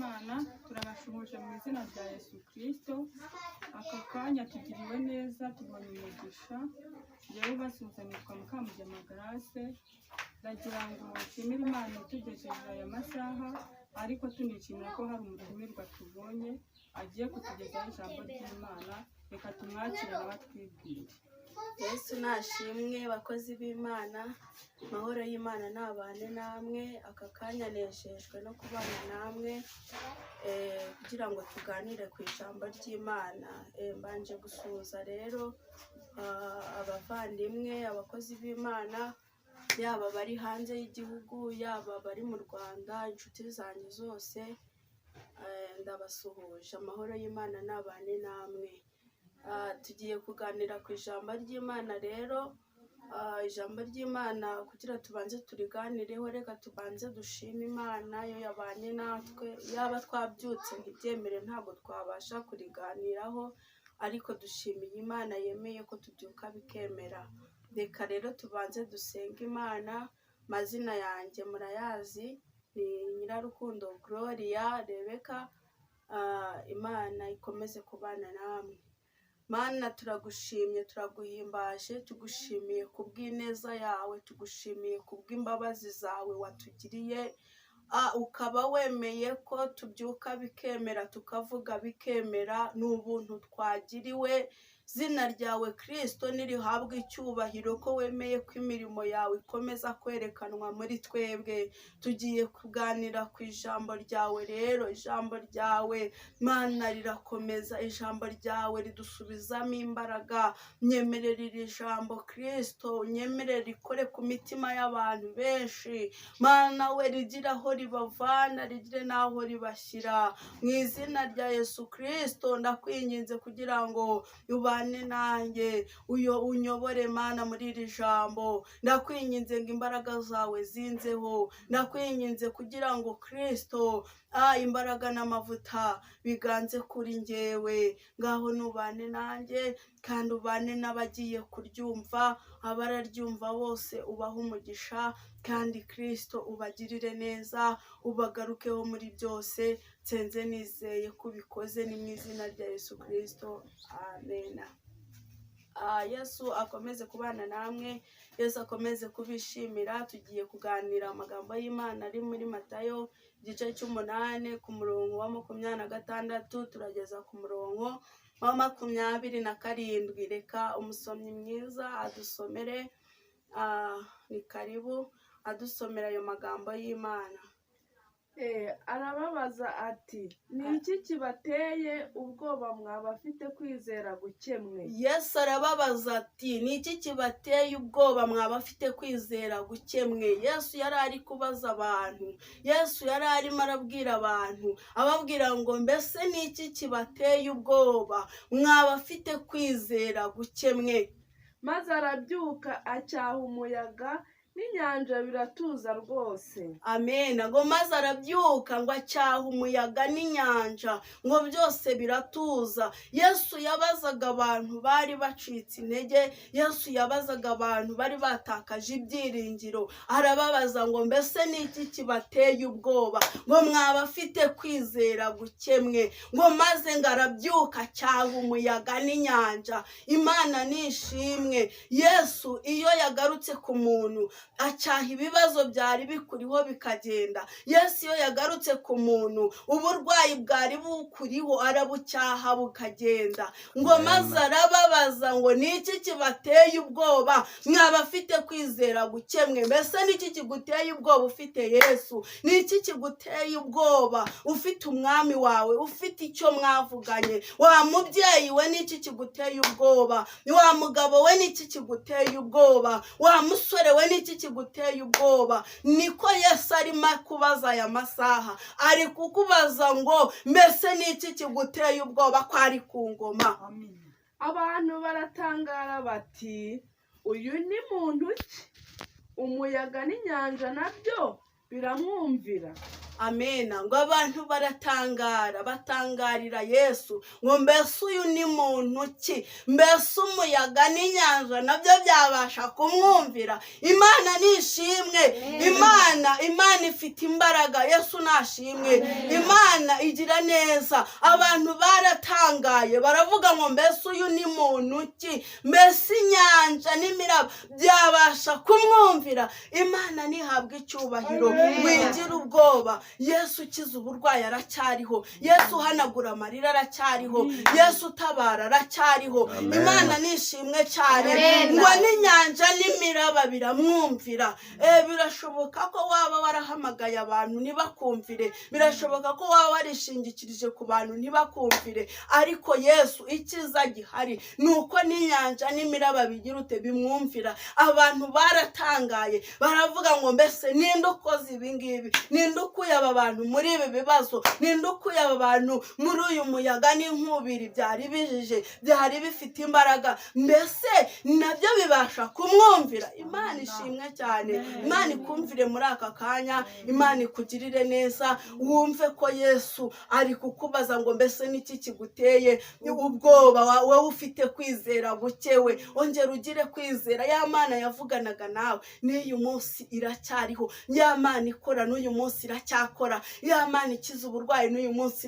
b'Imana turabashuhuje mu izina rya Yesu Kristo. Aka kanya tugiriwe neza, tubonye umugisha. Yewe basuzanirwa Mukamugema Grace. Ndagira ngo nshimire Imana itugejeje aya masaha, ariko tunishimira ko hari umutumirwa tubonye agiye kutugezaho ijambo ry'Imana. Reka tumwakire abatwibwire. Yesu nashimwe bakozi b'Imana, mahoro y'Imana nabane namwe. Aka kanya nejejwe no kubana namwe kugira ngo tuganire ku ijambo ry'Imana. Mbanje gusuhuza rero abavandimwe, abakozi b'Imana, yaba bari hanze y'igihugu, yaba bari mu Rwanda, inshuti zanjye zose ndabasuhuje. Amahoro y'Imana nabane namwe. Tugiye kuganira ku ijambo ry'Imana rero. Ijambo ry'Imana kugira tubanze turiganireho, reka tubanze dushime Imana yo yabanye natwe. Yaba twabyutse ntibyemere ntabwo twabasha kuriganiraho, ariko dushimiye Imana yemeye ko tubyuka bikemera. Reka rero tubanze dusenga Imana. Mazina yanjye murayazi, ni Nyirarukundo Gloria Rebeka. Imana ikomeze kubana namwe. Mana turagushimye, turaguhimbaje, tugushimiye kubw'ineza yawe, tugushimiye kubw'imbabazi zawe watugiriye. Ukaba wemeye ko tubyuka bikemera, tukavuga bikemera. N'ubuntu twagiriwe. Zina ryawe Kristo nirihabwa icyubahiro ko wemeye ko imirimo yawe ikomeza kwerekanwa muri twebwe. Tugiye kuganira ku ijambo ryawe rero. Ijambo ryawe Mana rirakomeza, ijambo ryawe ridusubizamo imbaraga. Nyemerera iri jambo Kristo, nyemerera rikore ku mitima y'abantu benshi. Mana we rigira aho ribavana, rigire n'aho ribashyira. Mu izina rya Yesu Kristo ndakwinginze kugira ngo ubane nanjye, unyobore Mana muri iri jambo. Ndakwinginze ngo imbaraga zawe zinzeho. Ndakwinginze kugira ngo Kristo imbaraga n'amavuta biganze kuri njyewe. Ngaho nubane nanjye kandi ubane n'abagiye kuryumva. Abararyumva bose ubaha umugisha, kandi Kristo ubagirire neza, ubagarukeho muri byose. Nsenze nizeye ko ubikoze, ni mu izina rya Yesu Kristo, amen. Yesu akomeze kubana namwe, Yesu akomeze kubishimira. Tugiye kuganira amagambo y'Imana ari muri Matayo igice cy'umunani ku murongo wa 26 turageza ku murongo wa 27. Reka umusomyi mwiza adusomere, ni karibu adusomera ayo magambo y'Imana. Arababaza ati, ni iki kibateye ubwoba mwabafite kwizera gukemwe? Yesu arababaza ati, ni iki kibateye ubwoba mwabafite kwizera gukemwe? Yesu yari ari kubaza abantu. Yesu yari arimo arabwira abantu, ababwira ngo mbese ni iki kibateye ubwoba mwabafite kwizera gukemwe? Maze arabyuka acyaha umuyaga n'inyanja biratuza rwose. Amen. Ngo maze arabyuka ngo acyaha umuyaga n'inyanja ngo byose biratuza. Yesu yabazaga abantu bari bacitse intege. Yesu yabazaga abantu bari batakaje ibyiringiro. Arababaza ngo mbese ni iki kibateye ubwoba ngo mwabafite kwizera gukemwe? Ngo maze ngo arabyuka acyaha umuyaga n'inyanja. Imana nishimwe. Yesu iyo yagarutse ku muntu acyaha ibibazo byari bikuriho bikagenda. Yesu iyo yagarutse ku muntu uburwayi bwari bukuriho arabucyaha bukagenda. Ngo maze arababaza ngo ni iki kibateye ubwoba mwabafite kwizera gukemwe? Mbese ni iki kiguteye ubwoba ufite Yesu? Ni iki kiguteye ubwoba ufite umwami wawe, ufite icyo mwavuganye? Wa mubyeyi we ni iki kiguteye ubwoba? Wa mugabo we ni iki kiguteye ubwoba? Wa musore we ni iki kiguteye ubwoba? Niko Yesu arimo kubaza aya masaha. Ari kukubaza ngo mbese ni iki kiguteye ubwoba ko ari ku ngoma? Abantu baratangara bati, uyu ni muntu ki? Umuyaga n'inyanja nabyo biramwumvira. Amena, ngo abantu batangarira Yesu, ngo mbese uyu ni muntu ki? Mbese umuyaga n'inyanja nabyo byabasha kumwumvira? Imana nishimwe. Imana ifite imbaraga. Yesu nashimwe. Imana igira neza. Abantu baratangaye baravuga ngo mbese uyu ni muntu ki? Mbese inyanja n'imiraba byabasha kumwumvira? Imana nihabwa icyubahiro. Wigira ubwoba. Yesu ukiza uburwayi aracyariho. Yesu uhanagura amarira aracyariho. Yesu utabara aracyariho. Imana nishimwe cyane. Ngo n'inyanja n'imiraba biramwumvira. Birashoboka ko waba warahamagaye abantu ntibakumvire. Birashoboka ko waba warishingikirije ku bantu ntibakumvire. Ariko Yesu ikiza gihari nuko n'inyanja n'imiraba bigira ute bimwumvira. Abantu baratangaye baravuga ngo mbese ninde ukoze ibi ngibi? Ninde ukuye aba bantu muri ibi bibazo? Ninde ukuye aba bantu muri uyu muyaga n'inkubiri byari bijije, byari bifite imbaraga? Mbese nabyo bibasha kumwumvira? Imana ishimwe cyane. Imana ikumvire muri aka kanya. Imana ikugirire neza. Wumve ko Yesu ari kukubaza ngo mbese niki kiguteye ubwoba? Wowe ufite kwizera bukewe, ongera ugire kwizera. Ya Mana yavuganaga nawe n'uyu munsi iracyariho. Ya Mana ikora n'uyu munsi iracyakora. Ya Mana ikiza uburwayi n'uyu munsi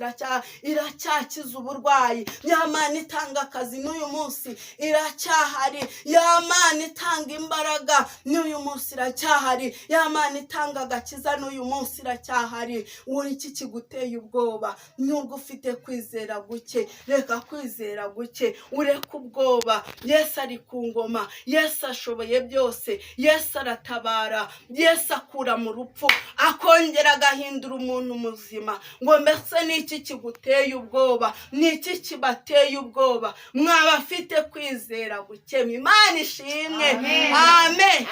iracyakiza uburwayi. Ya Mana itanga akazi n'uyu munsi iracyahari. Ya Mana itanga imbaraga n'uyu munsi iracyahari. Ya Mana itanga agakiza n'uyu munsi iracyahari. Uri iki kiguteye ubwoba? Nubwo ufite kwizera guke, reka kwizera guke, ureke ubwoba. Yesu ari ku ngoma. Yesu ashoboye byose. Yesu aratabara. Yesu akura mu rupfu akongera agahindura umuntu muzima. Ngo mbese niki kiguteye ubwoba? Niki kibateye ubwoba? Mwabafite kwizera guke. Imana ishimwe. Amen.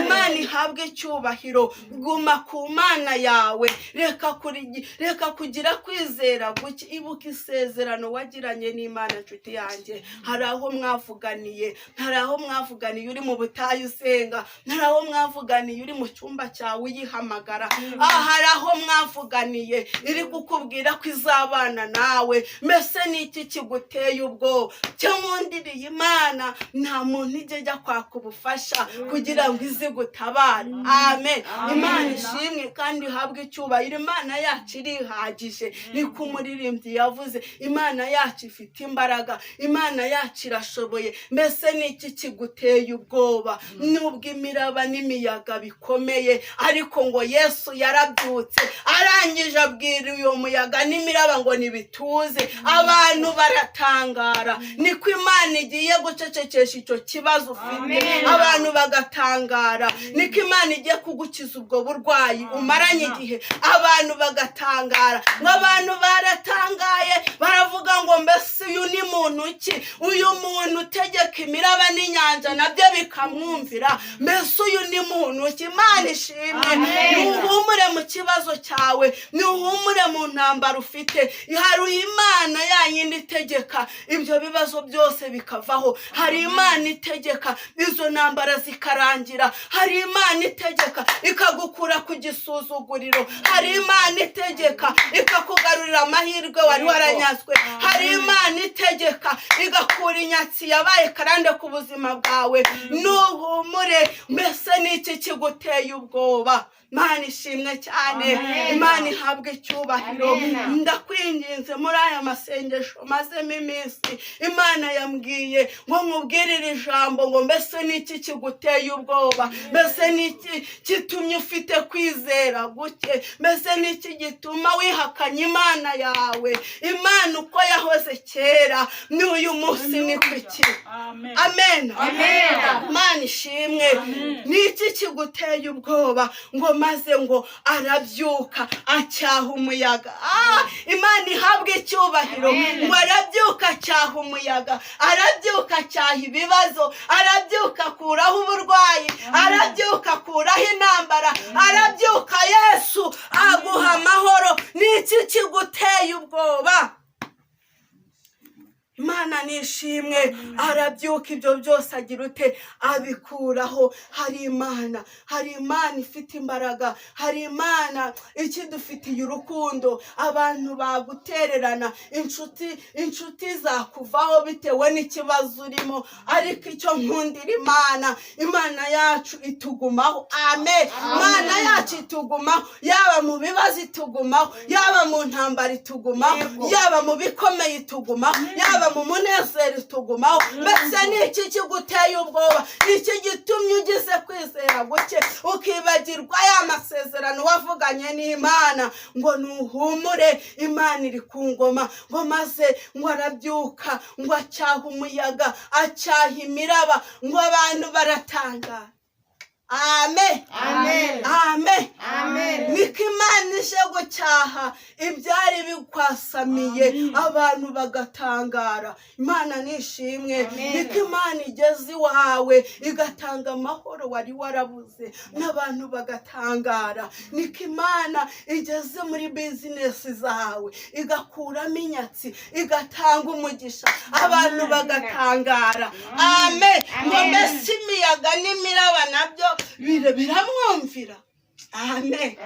Imana ihabwe icyubahiro. Guma ku Mana yawe. Reka kugira kwizera guke. Ibuka isezerano wagiranye n'Imana nshuti yanjye. Hari aho mwavuganiye. Hari aho mwavuganiye uri mu butayu usenga. Hari aho mwavuganiye uri mu cyumba cyawe uyihamagara. Hari aho mwavuganiye iri kukubwira ko izabana nawe. Mbese niki kiguteye ubwoba? Cyamundiriye Imana. Nta muntu ijya kwaka ubufasha kugira ngo izi gutabara. Amen. Imana ishimwe kandi ihabwe icyubahiro. Imana yacu irihagije. Niko umuririmbyi yavuze. Imana yacu ifite imbaraga. Imana yacu irashoboye. Mbese niki kiguteye ubwoba? Nubwo imiraba n'imiyaga bikomeye, ariko ngo Yesu yarabyutse arangije abwira uyo muyaga n'imiraba ngo nibituze. Abantu baratangara. Niko Imana igiye gucecekesha icyo kibazo ufite. Abantu bagatangara. Niko Imana igiye kugukiza ubwo burwayi umaranye igihe. Abantu bagatangara. Nk'abantu baratangaye baravuga ngo mbese uyu ni muntu ki? Uyu muntu utegeka imiraba n'inyanja nabyo bikamwumvira. Mbese uyu ni muntu ki? Imana ishimwe. Nuhumure mu kibazo cyawe. Nuhumure mu ntambara ufite. Hari Imana yayindi itegeka ibyo bibazo byose bikavaho. Hari Imana itegeka izo ntambara zikarangira. Hari Imana itegeka ikagukura ku gisuzuguriro. Hari Imana itegeka ikakugarurira amahirwe wari waranyazwe. Hari Imana itegeka igakura inyatsi yabaye karande ku buzima bwawe. Nuhumure. Mbese niki kiguteye ubwoba? Imana ishimwe cyane. Imana ihabwe icyubahiro. Ndakwinginze muri aya masengesho mazemo iminsi, Imana yambwiye ngo nkubwirire ijambo ngo mbese niki kiguteye ubwoba? Mbese niki kitumye ufite kwizera guke? Mbese niki gituma wihakanya Imana yawe? Imana uko yahoze kera n'uyu munsi ni kuki. Amen. Imana ishimwe. Niki kiguteye ubwoba? Ngo maze ngo arabyuka acyaha umuyaga. Imana ihabwe icyubahiro. Ngo arabyuka acyaha umuyaga. Arabyuka acyaha ibibazo. Arabyuka akuraho uburwayi. Arabyuka akuraho intambara. Arabyuka Yesu aguha amahoro. Niki kiguteye ubwoba? Imana nishimwe arabyuka ibyo byose agira ute abikuraho. Hari Imana ifite imbaraga, hari Imana ikidufitiye urukundo. Abantu bagutererana, inshuti zakuvaho bitewe n'ikibazo urimo, ariko icyo nkundira Imana yacu itugumaho. Amen. Imana yacu itugumaho, yaba mu bibazo itugumaho, yaba mu ntambara itugumaho, yaba mu bikomeye itugumaho, yaba mu munezero itugumaho. Mbese ni iki kiguteye ubwoba? Iki gitumye ugize kwizera guke ukibagirwa ya masezerano wavuganye n'Imana ngo nuhumure, Imana iri ku ngoma, ngo maze ngo arabyuka, ngo acyaha umuyaga, acyaha imiraba, ngo abantu baratangara. Amen. Amen. Amen. Amen. Niko Imana ije gucyaha ibyari bikwasamiye, abantu bagatangara. Imana nishimwe. Niko Imana igeze iwawe igatanga amahoro wari warabuze, n'abantu bagatangara. Niko Imana igeze muri bizinesi zawe igakuramo inyatsi, igatanga umugisha, abantu bagatangara. Amen. Ngo mbese imiyaga n'imiraba nabyo biramwumvira. Amen.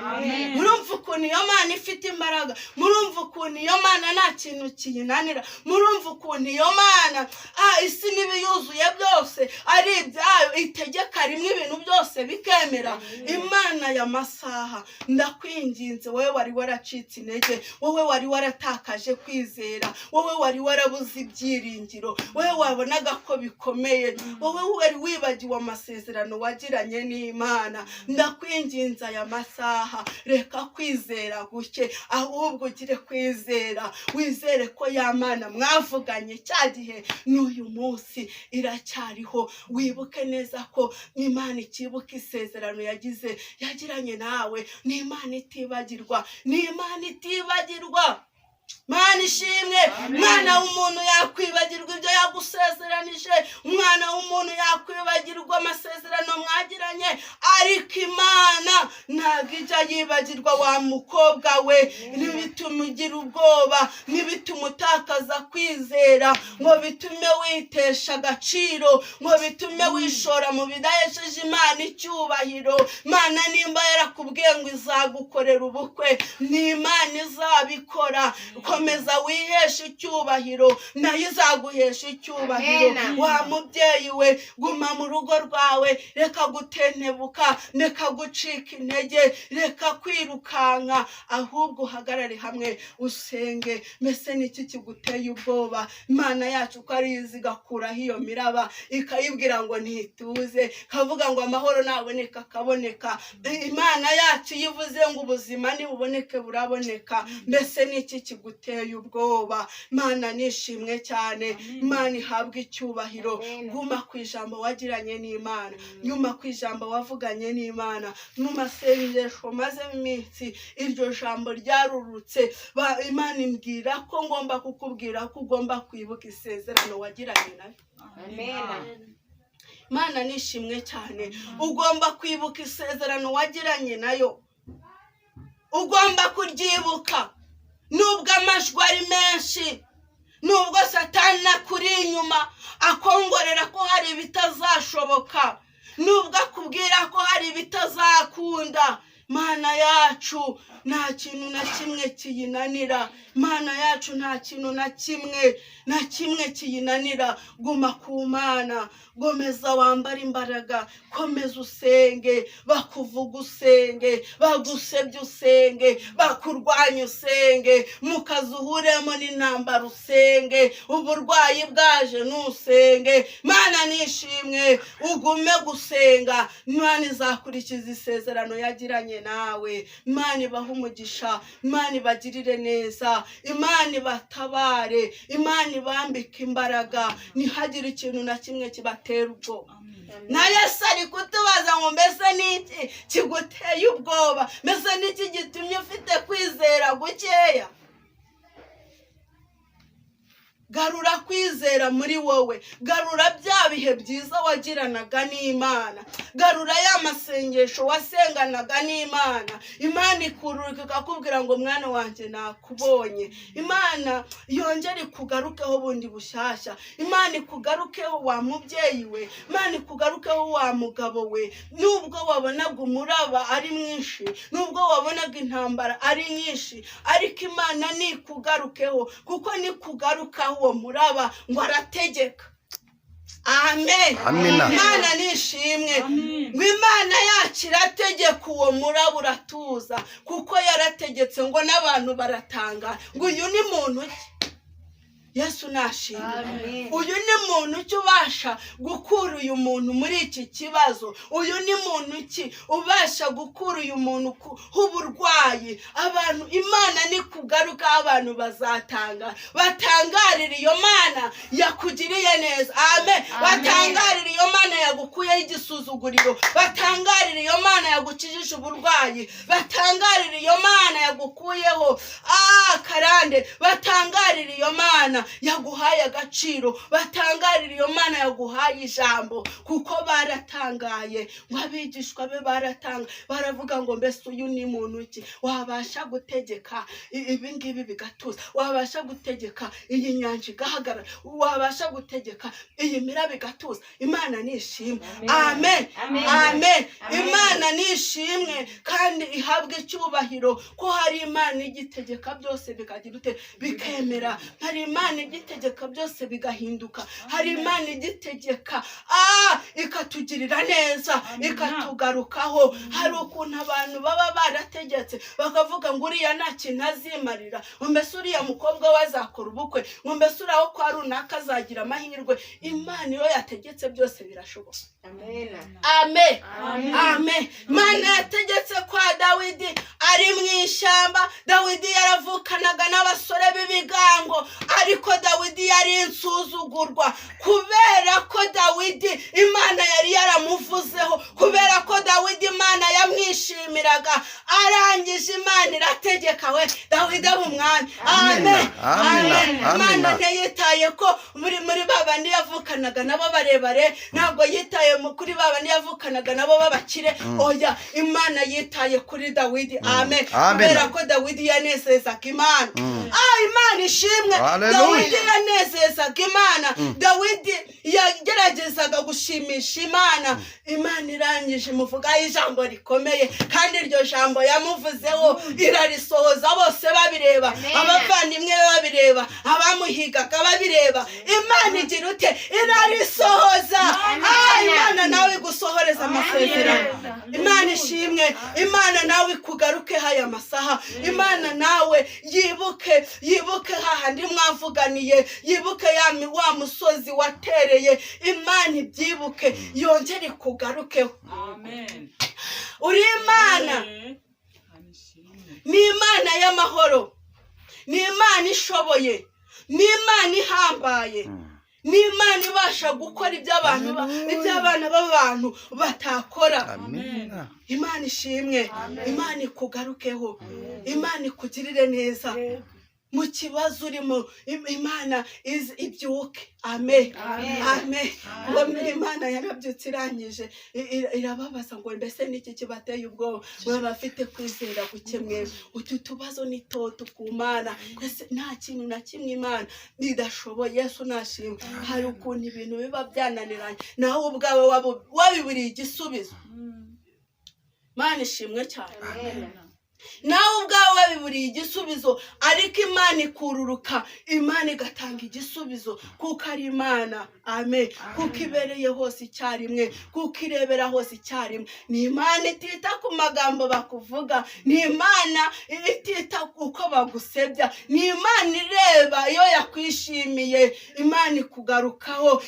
Murumva ukuntu iyo Mana ifite imbaraga, murumva ukuntu iyo Mana nta kintu kiyinanira, murumva ukuntu iyo Mana isi n'ibiyuzuye byose ari ibyayo, itegeka rimwe ibintu byose bikemera. Imana y'amasaha, ndakwinginze wowe wari waracitse intege, wowe wari waratakaje kwizera, wowe wari warabuze ibyiringiro, wowe wabonaga ko bikomeye, wowe wari wibagiwe amasezerano wagiranye n'Imana, ndakwinginze aya masaha reka kwizera guke, ahubwo ugire kwizera, wizere ko ya Mana mwavuganye cya gihe n'uyu munsi iracyariho. Wibuke neza ko Imana ikibuka isezerano yagiranye nawe. Ni Imana itibagirwa, ni Imana itibagirwa. Mana ishimwe. Mwana w'umuntu yakwibagirwa ibyo yagusezeranije, umwana w'umuntu yakwibagirwa amasezerano mwagiranye, ariko Imana ntabwo ijya yibagirwa. Wa mukobwa we, ntibitume ugira ubwoba, ntibitume utakaza kwizera, ngo bitume witesha agaciro, ngo bitume wishora mu bidahesheje Imana icyubahiro. Imana nimba yarakubwiye ngo izagukorera ubukwe, ni Imana izabikora. Komeza wiheshe icyubahiro, nayo izaguhesha icyubahiro. Wa mubyeyi we, guma mu rugo rwawe, reka gutentebuka, reka gucika intege, reka kwirukanka, ahubwo uhagarare hamwe usenge. Mbese niki kiguteye ubwoba? Imana yacu ko ari izi igakuraho iyo miraba, ikayibwira ngo ntituze, kavuga ngo amahoro naboneka akaboneka. Imana yacu yivuze ngo ubuzima nibuboneke buraboneka. Mbese niki kiguteye ubwoba? Imana nishimwe cyane, Imana ihabwe icyubahiro. Guma ku ijambo wagiranye n'Imana, nyuma ku ijambo wavuganye n'Imana, mu masengesho maze iminsi iryo jambo ryarurutse. Imana imbwira ko ngomba kukubwira ko ugomba kwibuka isezerano wagiranye nayo. Amen. Imana nishimwe cyane, ugomba kwibuka isezerano wagiranye nayo, ugomba kuryibuka. Nubwo amajwi ari menshi, nubwo Satani akuri inyuma akongorera ko hari ibitazashoboka, nubwo akubwira ko hari ibitazakunda, Mana yacu nta kintu na kimwe kiyinanira. Mana yacu nta kintu na kimwe kiyinanira. Guma ku Mana, gomeza wambara imbaraga, komeza usenge. Bakuvuga usenge, bagusebya usenge, bakurwanya usenge, mukazi uhuremo n'intambara usenge, uburwayi bwaje nusenge. Mana nishimwe, ugume gusenga. Imana izakurikiza isezerano yagiranye nawe. Imana ibahe umugisha, Imana ibagirire neza, Imana ibatabare, Imana ibambike imbaraga, ntihagire ikintu na kimwe kibatera ubwoba. Na Yesu ari kutubaza ngo mbese niki kiguteye ubwoba? Mbese niki gitumye ufite kwizera gukeya? garura kwizera muri wowe, garura bya bihe byiza wagiranaga n'Imana, garura ya masengesho wasenganaga n'Imana. Imana ikururuka ikakubwira ngo mwana wanjye nakubonye. Imana yongere ikugarukeho bundi bushyashya. Imana ikugarukeho wa mubyeyi we, Imana ikugarukeho wa mugabo we. Nubwo wabonaga umuraba ari mwinshi, nubwo wabonaga intambara ari nyinshi, ariko Imana nikugarukeho, kuko nikugarukaho uwo muraba ngo arategeka. Amen. Imana nishimwe. Ngo Imana yacu irategeka uwo muraba uratuza, kuko yarategetse ngo n'abantu baratanga ngo uyu ni muntu ki? Yesu nashimwe. Uyu ni muntu ki ubasha gukura uyu muntu muri iki kibazo? Uyu ni muntu ki ubasha gukura uyu muntu h'uburwayi? Abantu Imana nikugaruka abantu bazatanga, batangarira iyo Mana yakugiriye neza. Amen. Batangarira iyo Mana yagukuyeho igisuzuguriro, batangarira iyo Mana yagukijije uburwayi, batangarira iyo Mana yagukuyeho karande, batangarira iyo Mana yaguhaye agaciro, batangarira iyo Mana yaguhaye ijambo, kuko baratangaye. Ngo abigishwa be baratanga, baravuga ngo mbese uyu ni muntu ki wabasha gutegeka ibi ngibi bigatuza, wabasha gutegeka iyi nyanja igahagarara, wabasha gutegeka iyi miraba igatuza? Imana nishimwe. Amen. Amen. Imana nishimwe kandi ihabwe icyubahiro, ko hari Imana igitegeka byose bikagira ute bikemera. Hari Imana igitegeka byose bigahinduka. Hari Imana igitegeka ikatugirira neza, ikatugarukaho. Hari ukuntu abantu baba barategetse bakavuga ngo uriya nta kintu azimarira, ngo mbese uriya mukobwa we azakora ubukwe, ngo mbese uriya kwa runaka azagira amahirwe. Imana iyo yategetse byose birashoboka. Amen. Amen. Imana yategetse kwa Dawidi ari mu ishyamba. Dawidi yaravukanaga n'abasore b'ibigango, ariko Dawidi yari insuzugurwa, kubera ko Dawidi Imana yari yaramuvuzeho, kubera ko Dawidi Imana yamwishimiraga. Arangije Imana irategeka we Dawidi aba umwami. Amen. Amen. Imana ntiyitaye ko muri babandi yavukanaga nabo barebare, ntabwo yitaye kuri babandi yavukanaga nabo babakire. Oya, Imana yitaye kuri Dawidi. Amen. Kubera ko Dawidi yanezezaga Imana. Imana ishimwe. Dawidi yanezezaga Imana. Dawidi yageragezaga gushimisha Imana. Imana irangije imuvuga ijambo rikomeye, kandi iryo jambo yamuvuzeho irarisohoza, bose babireba, abavandimwe babireba, abamuhigaga babireba. Imana igira ute irarisohoza. Imana nawe igusohoreza amasezerano. Imana ishimwe. Imana nawe ikugarukeho aya masaha. Imana nawe yibuke hahandi mwavuganiye, yibuke wa musozi watereye. Imana ibyibuke yongere ikugarukeho. Amen. Uri Imana ni Imana y'amahoro, ni Imana ishoboye, ni Imana ihambaye, ni Imana ibasha gukora iby'abana b'abantu batakora. Imana ishimwe. Imana ikugarukeho, Imana ikugirire neza mu kibazo urimo. Imana ibyuke. Amen. Amen. Imana yarabyutse irangije irababaza ngo mbese niki kibateye ubwoba? Mwaba afite kwizera guke mwe. Utu tubazo ni toto ku Mana. Nta kintu na kimwe Imana idashoboye. Yesu nashimwe. Hari ukuntu ibintu biba byananiranye, nawe ubwawe wabiburiye igisubizo. Imana ishimwe cyane. Nawe ubwawe wabiburiye igisubizo, ariko Imana ikururuka, Imana igatanga igisubizo, kuko ari Imana. Amen. Kuko ibereye hose icyarimwe, kuko irebera hose icyarimwe. Ni Imana itita ku magambo bakuvuga, ni Imana itita uko bagusebya, ni Imana ireba iyo yakwishimiye. Imana ikugarukaho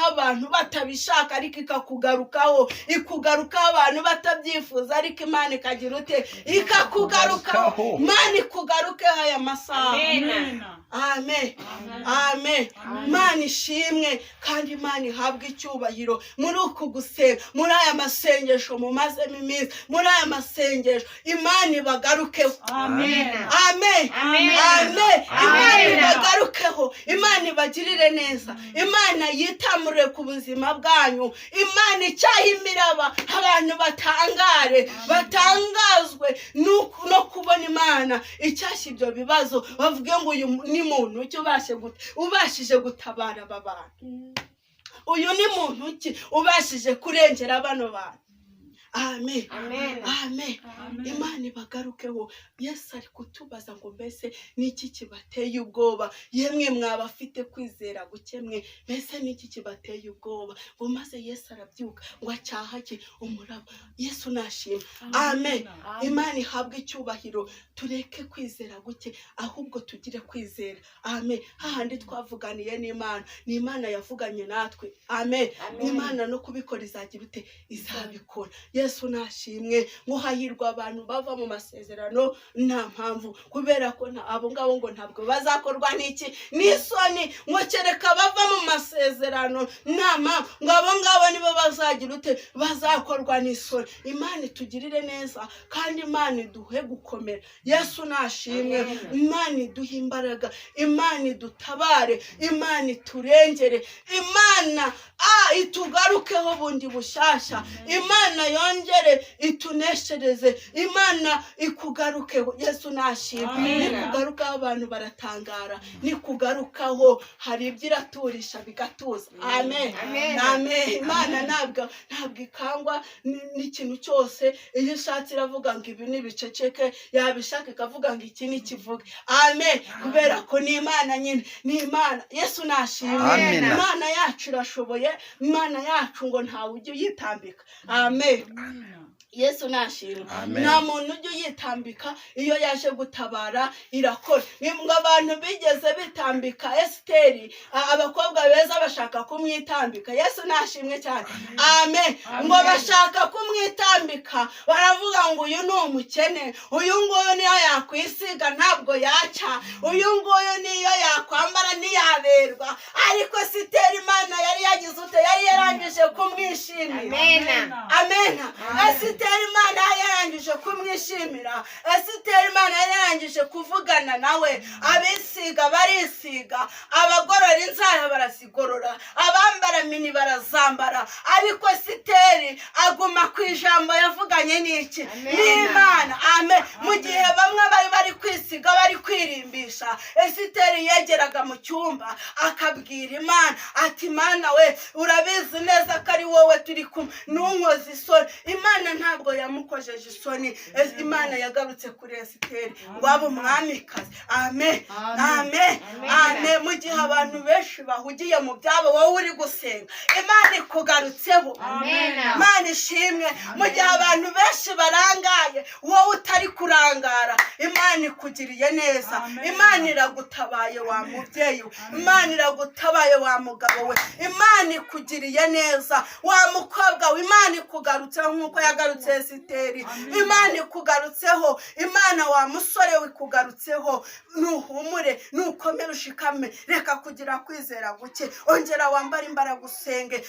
abantu batabishaka, ariko ikakugarukaho. Ikugarukaho abantu batabyifuza, ariko Imana ikagira ute ikakugarukaho. Imana ikugarukeho aya masaha. Amen. Amen. Imana ishimwe kandi Imana ihabwe icyubahiro muri uku gusenga, muri aya masengesho mumazemo iminsi, muri aya masengesho Imana ibagarukeho. Amen. Amen. amen. Imana ibagarukeho, Imana ibagirire neza, Imana yitamure ku buzima bwanyu, Imana icyaha imiraba, abantu batangazwe no kubona Imana icyashya ibyo bibazo, bavuge ngo uyu ni muntu ubashije gutabara aba bantu, uyu ni muntu ki ubashije kurengera bano bantu. Amen. Imana ibagarukeho. Yesu ari kutubaza ngo mbese niki kibateye ubwoba, yemwe mwabafite kwizera gukemwe, mbese niki kibateye ubwoba? Ngo maze Yesu arabyuka ngo acyaha ki umuraba. Yesu nashimwe. Amen. Imana ihabwe icyubahiro, tureke kwizera guke ahubwo tugire kwizera. Amen. Hahandi twavuganiye n'Imana, ni Imana yavuganye natwe. Amen. Imana no kubikora izagira ute? Izabikora. Yesu nashimwe. Ngo hahirwa abantu bava mu masezerano nta mpamvu, kubera ko abo ngabo ngo ntabwo bazakorwa n'iki n'isoni, ngo kereka bava mu masezerano nta mpamvu, ngo abo ngabo nibo bazagira ute? Bazakorwa n'isoni. Imana itugirire neza kandi Imana iduhe gukomera. Yesu nashimwe. Imana iduhe imbaraga, Imana idutabare, Imana iturengere, Imana itugarukeho bundi bushasha, Imana yongere ituneshereze, Imana ikugarukeho. Yesu nashimwe. Nikugarukaho abantu baratangara, nikugarukaho hari ibyo iraturisha bigatuza. Amen. Imana ntabwo ikangwa n'ikintu cyose, iyo ishatse iravuga ngo ibi nibiceceke, yabishaka ikavuga ngo iki nikivuge. Amen. Kubera ko ni Imana nyine, ni Imana. Yesu nashimwe. Imana yacu irashoboye, Imana yacu ngo ntawe ujye uyitambika. Amen. Yesu nashimwe. Nta muntu ujye uyitambika, iyo yaje gutabara irakora. Ngo abantu bigeze bitambika Esiteri, abakobwa beza bashaka kumwitambika. Yesu nashimwe cyane. Amen. Ngo bashaka kumwitambika, baravuga ngo uyu ni umukene, uyu nguyu niyo yakwisiga ntabwo yaca, uyu nguyu niyo yakwambara ntiyaberwa. Ariko Esiteri Imana yari yagize ute? Yari yarangije kumwishimira. Amen. Esiteri Imana yari yarangije kumwishimira, Esiteri Imana yari yarangije kuvugana nawe. Abisiga barisiga, abagorora inzara barazigorora, abambara mini barazambara. Ariko Esiteri aguma ku ijambo yavuganye n'iki? N'Imana. Amen. Mu gihe bamwe bari kwisiga, bari kwirimbisha, Esiteri yegeraga mu cyumba akabwira Imana ati, Imana we urabizi neza ko ari wowe turi kumwe, ntunkoze isoni. Imana ntabwo yamukojeje isoni. Imana yagarutse kuri Esiteri ngo abe umwamikazi. Amen. Mu gihe abantu benshi bahugiye mu byabo, wowe uri gusenga, Imana ikugarutseho. Imana ishimwe. Mu gihe abantu benshi barangaye, wowe utari kurangara, Imana ikugiriye neza. Imana iragutabaye wa mubyeyi, Imana iragutabaye wa mugabo we, Imana ikugiriye neza wa mukobwa we. Imana ikugarutseho nk'uko yagarutse Esiteri. Imana ikugarutseho. Imana wa musore we ikugarutseho. Nuhumure, nukomere, ushikame, reka kugira kwizera guke. Ongera wambara imbaraga usenge,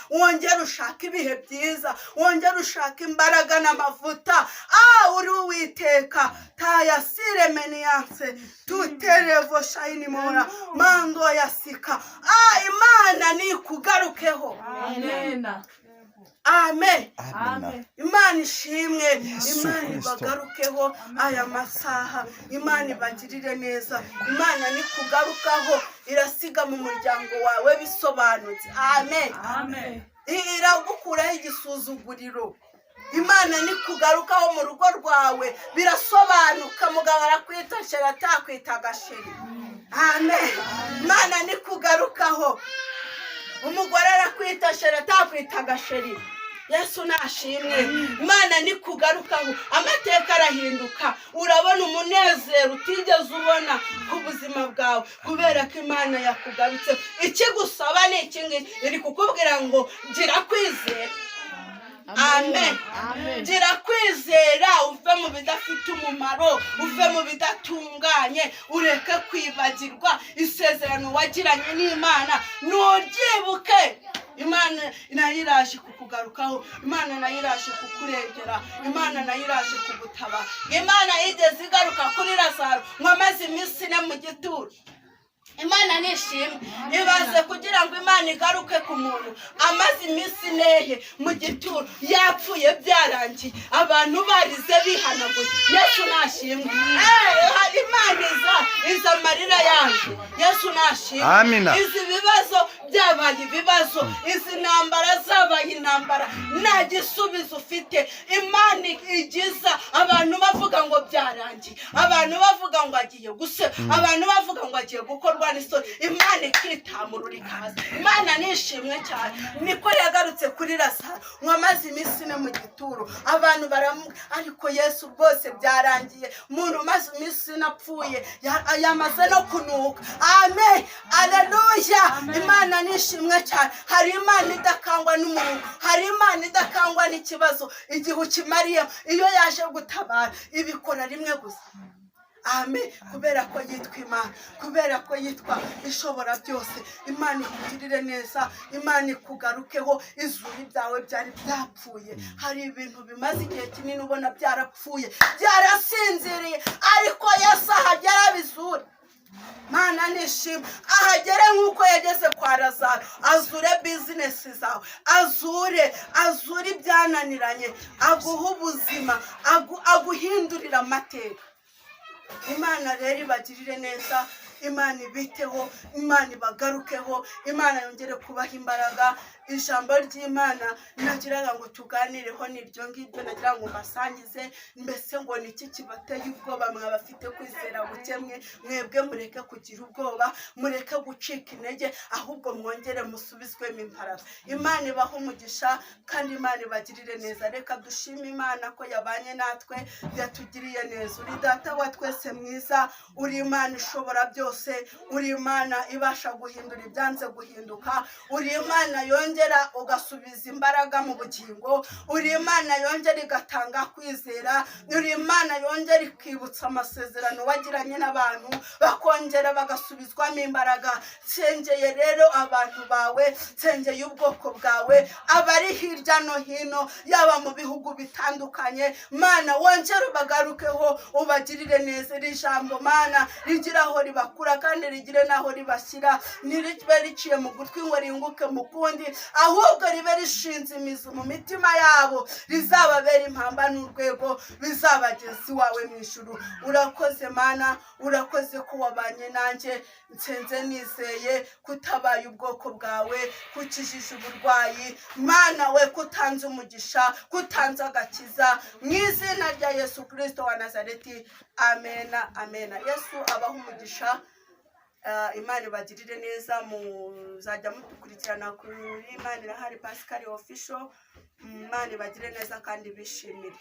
wongera ushaka ibihe byiza, wongera ushaka imbaraga n'amavuta. Uri Uwiteka. Tayasire meniyanse tuterevo shayini mora mando yasika. Imana nikugarukeho. Amen. Imana ishimwe. Imana ibagarukeho aya masaha, Imana ibagirire neza, Imana nikugarukaho irasiga mu muryango wawe bisobanutse. Amen. Iragukuraho igisuzuguriro. Imana nikugarukaho mu rugo rwawe birasobanuka, mugabo arakwita sheri atakwita gasheri. Amen. Imana nikugarukaho, umugore arakwita sheri atakwita gasheri. Yesu nashimwe. Imana nikugarukaho amateka arahinduka, urabona umunezero utigeze ubona ku buzima bwawe, kubera ko Imana yakugarutse. Ikigusaba ni iki ngiki, iri kukubwira ngo gira kwizera. Amen. Gira kwizera, uve mu bidafite umumaro, uve mu bidatunganye, ureke kwibagirwa isezerano wagiranye n'Imana, nuryibuke. Imana nayo iraje kukugarukaho, Imana nayo iraje kukurengera, Imana nayo iraje kugutaba. Imana yigeze igaruka kuri Lazaro amaze iminsi ine mu gituro. Imana nishimwe. Ibaze kugira ngo Imana igaruke ku muntu amaze iminsi nehe mu gituro yapfuye byarangiye abantu barize bihanaguye. Yesu nashimwe. Imana iza amarira yaje. Yesu nashimwe. Amina. Izi bibazo byabaye ibibazo, izi ntambara zabaye intambara, nta gisubizo ufite. Imana igiza abantu bavuga ngo byarangiye, abantu bavuga ngo agiye guse, abantu bavuga ngo agiye gukorwa. Imana ikitamurura ikaza. Imana nishimwe cyane. Niko yagarutse kuri Lazaro mwamaze iminsi ne mu gituro abantu baramuga, ariko Yesu rwose byarangiye. Umuntu umaze iminsi napfuye yamaze no kunuka. Amen, aleluya. Imana nishimwe cyane. Hari Imana idakangwa n'umuntu, hari Imana idakangwa n'ikibazo. Igihe ukimariye iyo yaje gutabara ibikora rimwe gusa. Amen. Kubera ko yitwa Imana, kubera ko yitwa ishobora byose. Imana ikugirire neza, Imana ikugarukeho. Izuri byawe byari byapfuye, hari ibintu bimaze igihe kinini ubona byarapfuye, byarasinziriye, ariko Yesu ahagera bizura. Mana nishimwe, ahagere nk'uko yageze kwa Lazaro. Azure bizinesi zawe, azure ibyananiranye, aguha ubuzima, aguhindurira amateka. Imana rero ibagirire neza, Imana ibiteho, Imana ibagarukeho, Imana yongere kubaha imbaraga. Ijambo ry'Imana nagiraga ngo tuganireho niryo ngiryo, nagira ngo mbasangize. Mbese ngo niki kibateye ubwoba mwabafite kwizera gukemwe? Mwebwe mureke kugira ubwoba, mureke gucika intege, ahubwo mwongere musubizwemo imbaraga. Imana ibaha umugisha kandi Imana ibagirire neza. Reka dushime Imana ko yabanye natwe, yatugiriye neza. Uri data wa twese mwiza, uri Imana ishobora byose, uri Imana ibasha guhindura ibyanze guhinduka, uri Imana yongera ugasubiza imbaraga mu bugingo, uri Imana yongera igatanga kwizera, uri Imana yongera ikibutsa amasezerano wagiranye n'abantu bakongera bagasubizwamo imbaraga. Nsengeye rero abantu bawe, nsengeye ubwoko bwawe abari hirya no hino, yaba mu bihugu bitandukanye. Mana wongere ubagarukeho, ubagirire neza. Iri jambo Mana rigira aho ribakura kandi rigire naho ribashyira, ntiribe riciye mu gutwi ngo ringuke mu kundi, ahubwo ribe rishinze imizi mu mitima yabo, rizababera impamba n'urwego, bizabageza iwawe mu ijuru. Urakoze Mana, urakoze ko wabanye nanjye. Nsenze nizeye kutabaye ubwoko bwawe, kukijije uburwayi. Mana we kutanze umugisha, kutanze agakiza, mu izina rya Yesu Kristo wa Nazareti. Amena, amena. Yesu abaho umugisha. Imana ibagirire neza. Muzajya mudukurikirana kuri Imana irahari Pascal official. Imana ibagirire neza kandi bishimire.